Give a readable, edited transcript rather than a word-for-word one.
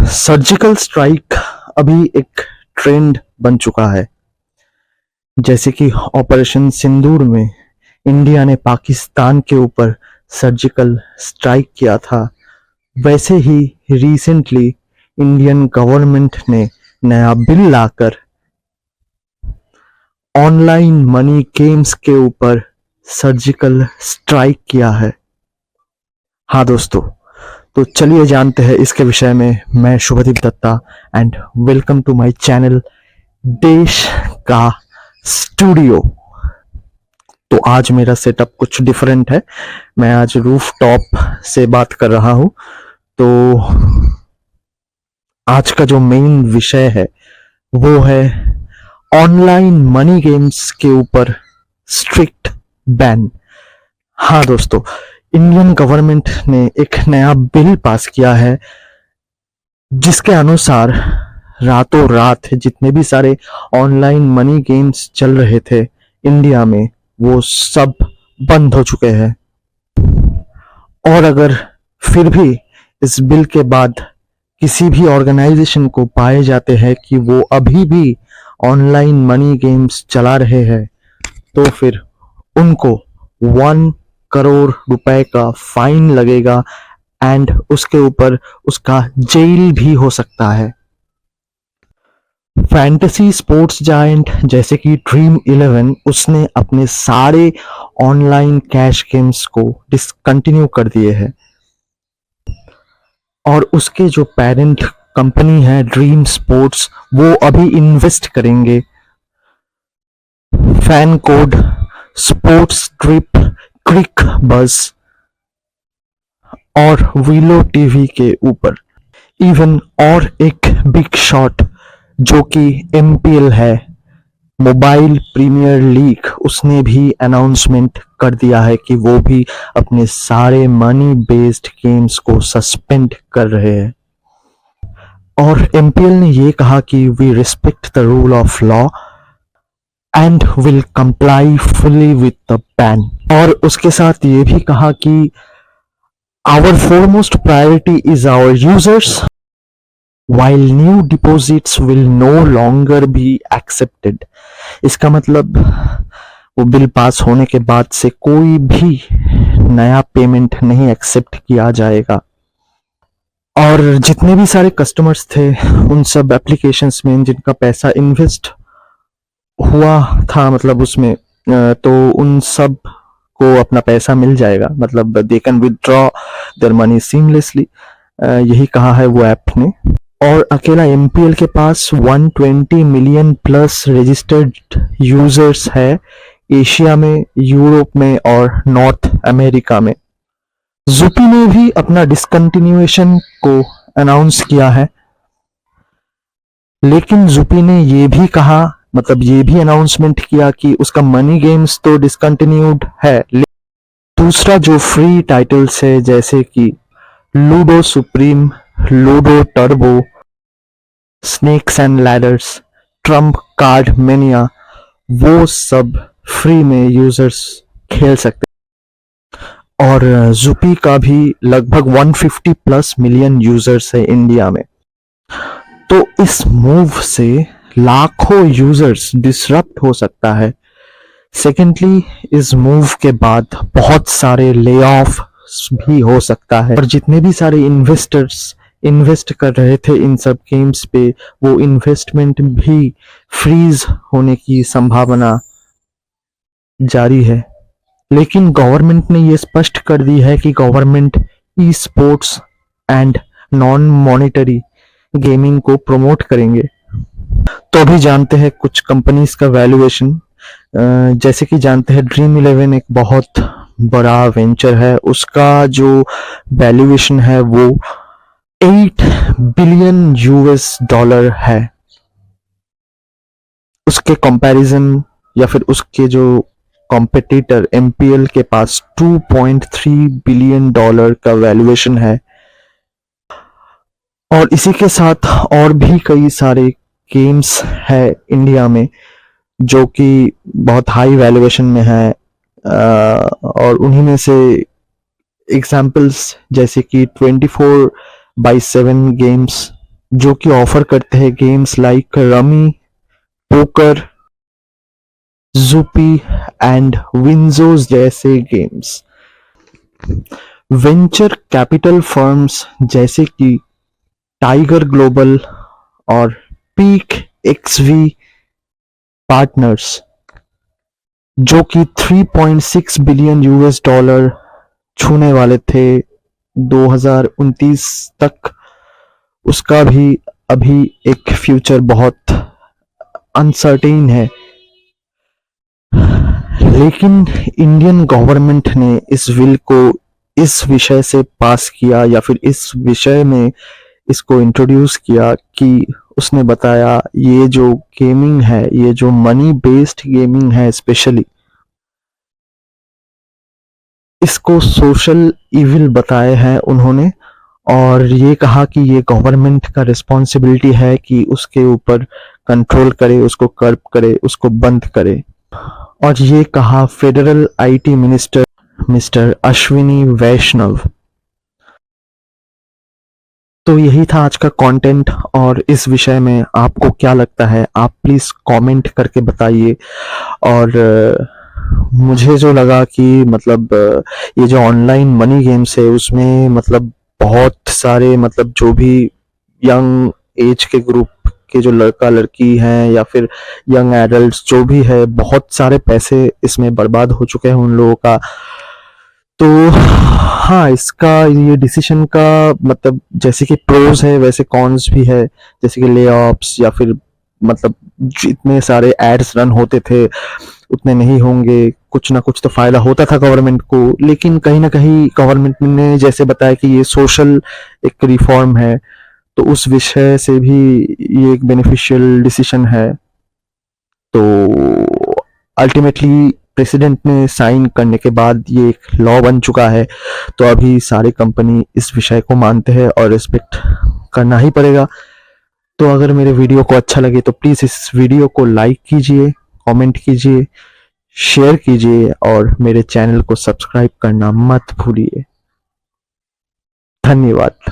Surgical strike अभी एक trend बन चुका है। जैसे कि ऑपरेशन सिंदूर में इंडिया ने पाकिस्तान के ऊपर सर्जिकल स्ट्राइक किया था, वैसे ही रिसेंटली इंडियन गवर्नमेंट ने नया बिल लाकर ऑनलाइन मनी गेम्स के ऊपर सर्जिकल स्ट्राइक किया है। हाँ दोस्तों, तो चलिए जानते हैं इसके विषय में। मैं Shubhdeep Datta and welcome to my channel देश का स्टूडियो। तो आज मेरा सेटअप कुछ डिफरेंट है। मैं आज रूफ टॉप से बात कर रहा हूं। तो आज का जो मेन विषय है वो है ऑनलाइन मनी गेम्स के ऊपर स्ट्रिक्ट बैन। हाँ दोस्तों, इंडियन गवर्नमेंट ने एक नया बिल पास किया है जिसके अनुसार रातों रात जितने भी सारे ऑनलाइन मनी गेम्स चल रहे थे इंडिया में वो सब बंद हो चुके हैं। और अगर फिर भी इस बिल के बाद किसी भी ऑर्गेनाइजेशन को पाए जाते हैं कि वो अभी भी ऑनलाइन मनी गेम्स चला रहे हैं तो फिर उनको 1 करोड़ रुपए का फाइन लगेगा एंड उसके ऊपर उसका जेल भी हो सकता है। फैंटेसी स्पोर्ट्स जायंट जैसे कि ड्रीम 11 उसने अपने सारे ऑनलाइन कैश गेम्स को डिसकंटिन्यू कर दिए हैं और उसके जो पेरेंट कंपनी है ड्रीम स्पोर्ट्स वो अभी इन्वेस्ट करेंगे फैन कोड स्पोर्ट्स ट्रिप क्रिक बस और वीलो टीवी के ऊपर। इवन और एक बिग शॉट जो कि एमपीएल है, मोबाइल प्रीमियर लीग, उसने भी अनाउंसमेंट कर दिया है कि वो भी अपने सारे मनी बेस्ड गेम्स को सस्पेंड कर रहे हैं। और एमपीएल ने ये कहा कि we respect the rule of law and will comply fully with the ban. और उसके साथ ये भी कहा कि our foremost priority is our users while new deposits will no longer be accepted। इसका मतलब वो बिल पास होने के बाद से कोई भी नया पेमेंट नहीं एक्सेप्ट किया जाएगा। और जितने भी सारे कस्टमर्स थे उन सब एप्लीकेशंस में जिनका पैसा इन्वेस्ट हुआ था मतलब उसमें, तो उन सब को अपना पैसा मिल जाएगा, मतलब they can withdraw their money seamlessly. यही कहा है वो ऐप ने। और अकेला एमपीएल के पास 120 मिलियन प्लस रजिस्टर्ड यूजर्स है एशिया में, यूरोप में और नॉर्थ अमेरिका में। ज़ुपी ने भी अपना डिसकंटिन्यूएशन को अनाउंस किया है, लेकिन ज़ुपी ने ये भी कहा, मतलब ये भी अनाउंसमेंट किया कि उसका मनी गेम्स तो डिसकंटिन्यूड है, दूसरा जो फ्री टाइटल्स है जैसे कि ludo supreme, ludo turbo, snakes and ladders, Trump card mania, वो सब फ्री में यूजर्स खेल सकते हैं। और ज़ुपी का भी लगभग 150 प्लस मिलियन यूजर्स है इंडिया में। तो इस मूव से लाखों यूजर्स डिसरप्ट हो सकता है। सेकेंडली, इस मूव के बाद बहुत सारे ले ऑफ भी हो सकता है और जितने भी सारे इन्वेस्टर्स इन्वेस्ट कर रहे थे इन सब गेम्स पे वो इन्वेस्टमेंट भी फ्रीज होने की संभावना जारी है। लेकिन गवर्नमेंट ने ये स्पष्ट कर दी है कि government e sports and non monetary gaming को प्रमोट करेंगे। तो अभी जानते हैं कुछ कंपनीज का वैल्यूएशन। जैसे कि जानते हैं ड्रीम 11 एक बहुत बड़ा वेंचर है, उसका जो वैल्यूएशन है वो 8 बिलियन यूएस डॉलर है। उसके कंपैरिजन या फिर उसके जो कॉम्पिटिटर एमपीएल के पास 2.3 बिलियन डॉलर का वैल्यूएशन है। और इसी के साथ और भी कई सारे गेम्स है इंडिया में जो कि बहुत हाई वैल्यूएशन में है। और उन्हीं में से एग्जाम्पल्स जैसे कि 24/7 गेम्स, जो कि ऑफर करते हैं games like rummy, poker, Zupee and WinZO जैसे गेम्स। वेंचर कैपिटल फर्म्स जैसे कि टाइगर ग्लोबल और पीक एक्सवी पार्टनर्स, जो कि 3.6 बिलियन यूएस डॉलर छूने वाले थे 2029 तक, उसका भी अभी एक फ्यूचर बहुत अनसर्टेन है। लेकिन इंडियन गवर्नमेंट ने इस बिल को इस विषय से पास किया या फिर इस विषय में इसको इंट्रोड्यूस किया कि उसने बताया ये जो गेमिंग है, ये जो मनी बेस्ड गेमिंग है स्पेशली, इसको सोशल इविल बताए हैं उन्होंने। और ये कहा कि ये गवर्नमेंट का रिस्पॉन्सिबिलिटी है कि उसके ऊपर कंट्रोल करे, उसको कर्ब करे, उसको बंद करे। और ये कहा federal IT minister mister Ashwini Vaishnaw. तो यही था आज का कंटेंट, और इस विषय में आपको क्या लगता है आप प्लीज कमेंट करके बताइए। और मुझे जो लगा कि मतलब ये जो ऑनलाइन मनी गेम्स है उसमें मतलब बहुत सारे मतलब जो भी यंग एज के ग्रुप के जो लड़का लड़की हैं या फिर यंग एडल्ट्स जो भी है, बहुत सारे पैसे इसमें बर्बाद हो चुके हैं उन लोगों का। तो हाँ, इसका ये डिसीजन का मतलब जैसे कि प्रोज है वैसे कॉन्स भी है। जैसे कि ले ऑफ्स या फिर मतलब जितने सारे एड्स रन होते थे उतने नहीं होंगे, कुछ ना कुछ तो फायदा होता था गवर्नमेंट को। लेकिन कहीं ना कहीं गवर्नमेंट ने जैसे बताया कि ये सोशल एक रिफॉर्म है, तो उस विषय से भी ये एक बेनिफिशियल डिसीजन है। तो अल्टीमेटली प्रेसिडेंट ने साइन करने के बाद ये एक लॉ बन चुका है। तो अभी सारी कंपनी इस विषय को मानते हैं और रिस्पेक्ट करना ही पड़ेगा। तो अगर मेरे वीडियो को अच्छा लगे तो प्लीज इस वीडियो को लाइक कीजिए, कमेंट कीजिए, शेयर कीजिए और मेरे चैनल को सब्सक्राइब करना मत भूलिए। धन्यवाद।